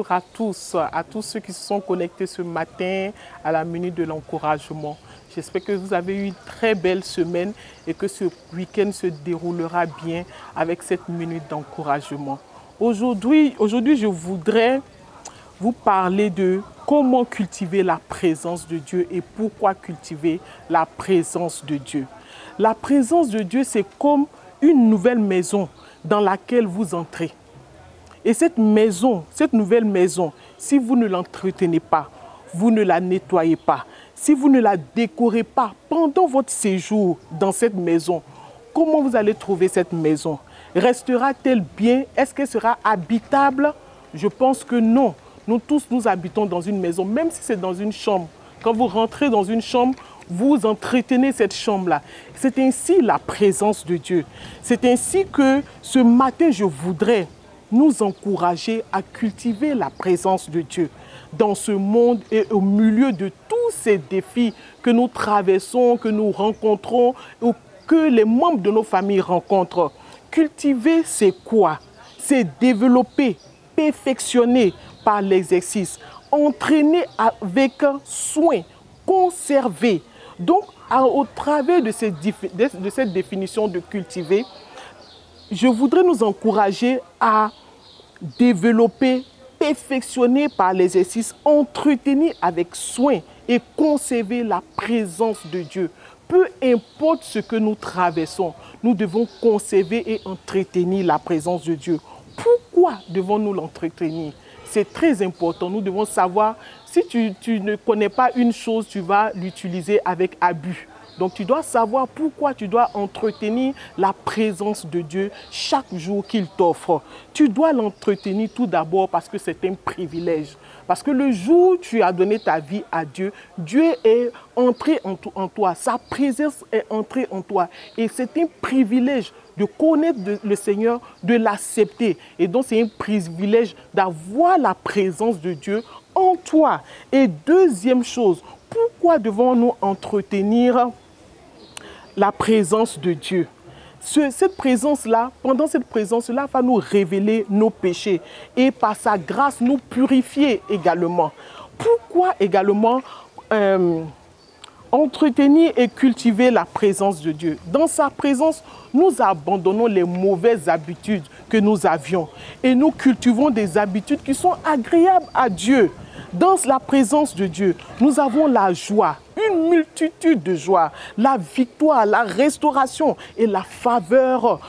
bonjour à tous ceux qui se sont connectés ce matin à la minute de l'encouragement. J'espère que vous avez eu une très belle semaine et que ce week-end se déroulera bien avec cette minute d'encouragement. Aujourd'hui, je voudrais vous parler de comment cultiver la présence de Dieu et pourquoi cultiver la présence de Dieu. La présence de Dieu, c'est comme une nouvelle maison dans laquelle vous entrez. Et cette maison, cette nouvelle maison, si vous ne l'entretenez pas, vous ne la nettoyez pas, si vous ne la décorez pas pendant votre séjour dans cette maison, comment vous allez trouver cette maison? Restera-t-elle bien? Est-ce qu'elle sera habitable? Je pense que non. Nous tous, nous habitons dans une maison, même si c'est dans une chambre. Quand vous rentrez dans une chambre, vous entretenez cette chambre-là. C'est ainsi la présence de Dieu. C'est ainsi que ce matin, je voudrais nous encourager à cultiver la présence de Dieu dans ce monde et au milieu de tous ces défis que nous traversons, que nous rencontrons, ou que les membres de nos familles rencontrent. Cultiver, c'est quoi? C'est développer, perfectionner par l'exercice, entraîner avec soin, conserver. Donc, au travers de cette définition de cultiver, je voudrais nous encourager à développer, perfectionner par l'exercice, entretenir avec soin et conserver la présence de Dieu. Peu importe ce que nous traversons, nous devons conserver et entretenir la présence de Dieu. Pourquoi devons-nous l'entretenir? C'est très important. Nous devons savoir, si tu ne connais pas une chose, tu vas l'utiliser avec abus. Donc tu dois savoir pourquoi tu dois entretenir la présence de Dieu chaque jour qu'il t'offre. Tu dois l'entretenir tout d'abord parce que c'est un privilège. Parce que le jour où tu as donné ta vie à Dieu, Dieu est entré en toi. Sa présence est entrée en toi. Et c'est un privilège de connaître le Seigneur, de l'accepter. Et donc c'est un privilège d'avoir la présence de Dieu en toi. Et deuxième chose, pourquoi devons-nous entretenir la présence de Dieu? Cette présence-là, pendant cette présence-là, va nous révéler nos péchés et par sa grâce nous purifier également. Pourquoi également entretenir et cultiver la présence de Dieu? Dans sa présence, nous abandonnons les mauvaises habitudes que nous avions et nous cultivons des habitudes qui sont agréables à Dieu. Dans la présence de Dieu, nous avons la joie, une multitude de joie, la victoire, la restauration et la faveur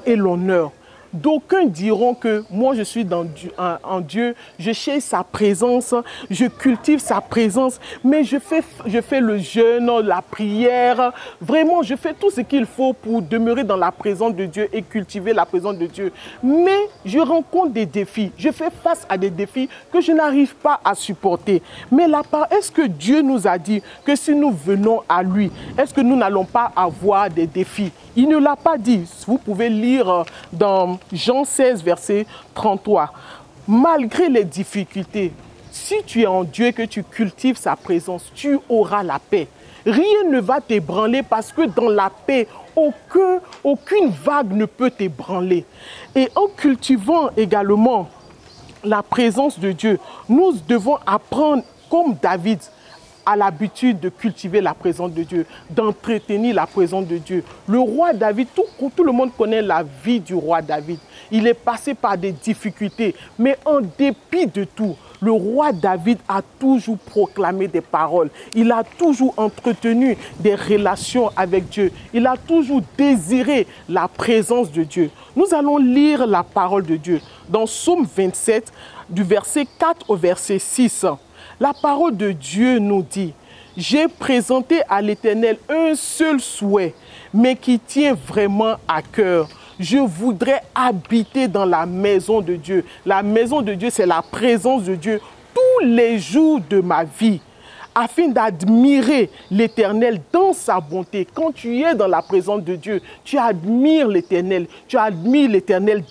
et l'honneur. D'aucuns diront que moi je suis en Dieu, je cherche sa présence, je cultive sa présence, mais je fais le jeûne, la prière, vraiment je fais tout ce qu'il faut pour demeurer dans la présence de Dieu et cultiver la présence de Dieu. Mais je rencontre des défis, je fais face à des défis que je n'arrive pas à supporter. Mais est-ce que Dieu nous a dit que si nous venons à lui, est-ce que nous n'allons pas avoir des défis? Il ne l'a pas dit. Vous pouvez lire dans Jean 16, verset 33. Malgré les difficultés, si tu es en Dieu et que tu cultives sa présence, tu auras la paix. Rien ne va t'ébranler parce que dans la paix, aucune vague ne peut t'ébranler. Et en cultivant également la présence de Dieu, nous devons apprendre, comme David, à l'habitude de cultiver la présence de Dieu, d'entretenir la présence de Dieu. Le roi David, tout le monde connaît la vie du roi David. Il est passé par des difficultés, mais en dépit de tout, le roi David a toujours proclamé des paroles. Il a toujours entretenu des relations avec Dieu. Il a toujours désiré la présence de Dieu. Nous allons lire la parole de Dieu dans Psaume 27, du verset 4 au verset 6. La parole de Dieu nous dit: j'ai présenté à l'Éternel un seul souhait, mais qui tient vraiment à cœur. Je voudrais habiter dans la maison de Dieu. La maison de Dieu, c'est la présence de Dieu tous les jours de ma vie. afin d'admirer l'Éternel dans sa bonté. Quand tu es dans la présence de Dieu, tu admires l'Éternel,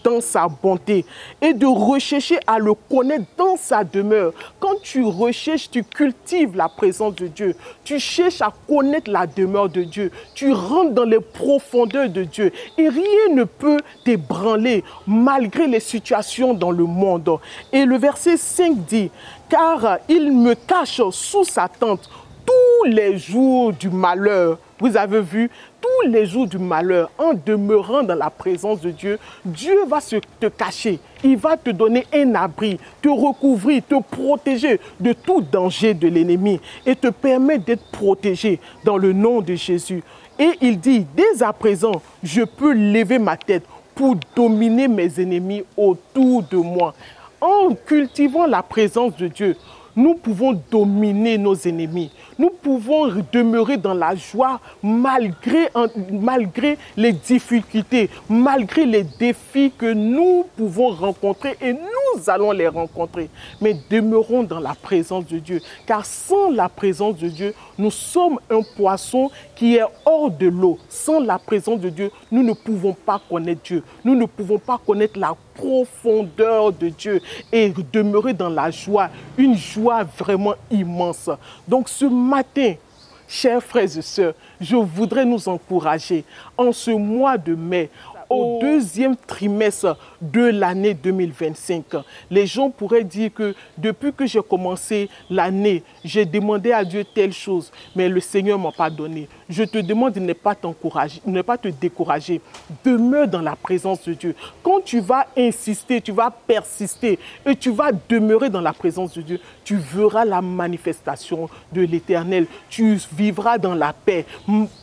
dans sa bonté et de rechercher à le connaître dans sa demeure. Quand tu recherches, tu cultives la présence de Dieu, tu cherches à connaître la demeure de Dieu, tu rentres dans les profondeurs de Dieu et rien ne peut t'ébranler malgré les situations dans le monde. Et le verset 5 dit: car il me cache sous sa tente tous les jours du malheur. Vous avez vu, tous les jours du malheur, en demeurant dans la présence de Dieu, Dieu va te cacher. Il va te donner un abri, te recouvrir, te protéger de tout danger de l'ennemi et te permettre d'être protégé dans le nom de Jésus. Et il dit, dès à présent, je peux lever ma tête pour dominer mes ennemis autour de moi. En cultivant la présence de Dieu, nous pouvons dominer nos ennemis. Nous pouvons demeurer dans la joie malgré les difficultés, malgré les défis que nous pouvons rencontrer et nous allons les rencontrer. Mais demeurons dans la présence de Dieu. Car sans la présence de Dieu, nous sommes un poisson qui est hors de l'eau. Sans la présence de Dieu, nous ne pouvons pas connaître Dieu. Nous ne pouvons pas connaître la profondeur de Dieu et demeurer dans la joie, une joie vraiment immense. Donc ce matin, chers frères et sœurs, je voudrais nous encourager en ce mois de mai, au deuxième trimestre de l'année 2025. Les gens pourraient dire que depuis que j'ai commencé l'année, j'ai demandé à Dieu telle chose, mais le Seigneur ne m'a pas donné. Je te demande de ne pas t'encourager, ne pas te décourager. Demeure dans la présence de Dieu. Quand tu vas insister, tu vas persister et tu vas demeurer dans la présence de Dieu, tu verras la manifestation de l'Éternel. Tu vivras dans la paix.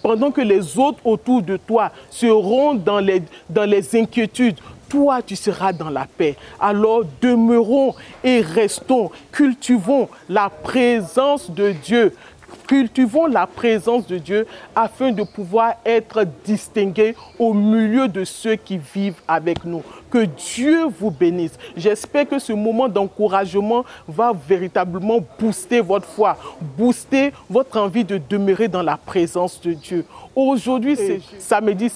Pendant que les autres autour de toi seront dans les inquiétudes, toi, tu seras dans la paix. Alors, demeurons et restons, cultivons la présence de Dieu. Cultivons la présence de Dieu afin de pouvoir être distingués au milieu de ceux qui vivent avec nous. Que Dieu vous bénisse. J'espère que ce moment d'encouragement va véritablement booster votre foi, booster votre envie de demeurer dans la présence de Dieu. Aujourd'hui, c'est samedi,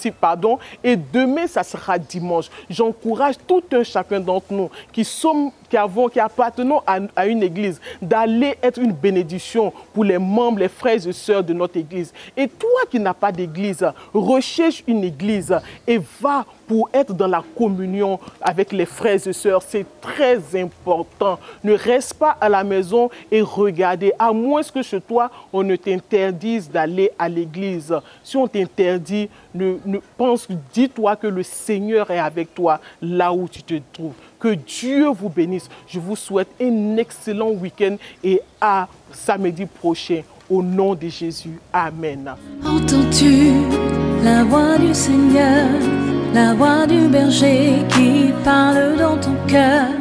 et demain, ça sera dimanche. J'encourage tout un chacun d'entre nous qui appartenons à une église d'aller être une bénédiction pour les membres, les frères et sœurs de notre église. Et toi qui n'as pas d'église, recherche une église et va pour être dans la communion avec les frères et sœurs. C'est très important. Ne reste pas à la maison et regardez, à moins que chez toi, on ne t'interdise d'aller à l'église. Si on t'interdit, dis-toi que le Seigneur est avec toi là où tu te trouves. Que Dieu vous bénisse. Je vous souhaite un excellent week-end et à samedi prochain. Au nom de Jésus. Amen. Entends-tu la voix du Seigneur, la voix du berger qui parle dans ton cœur?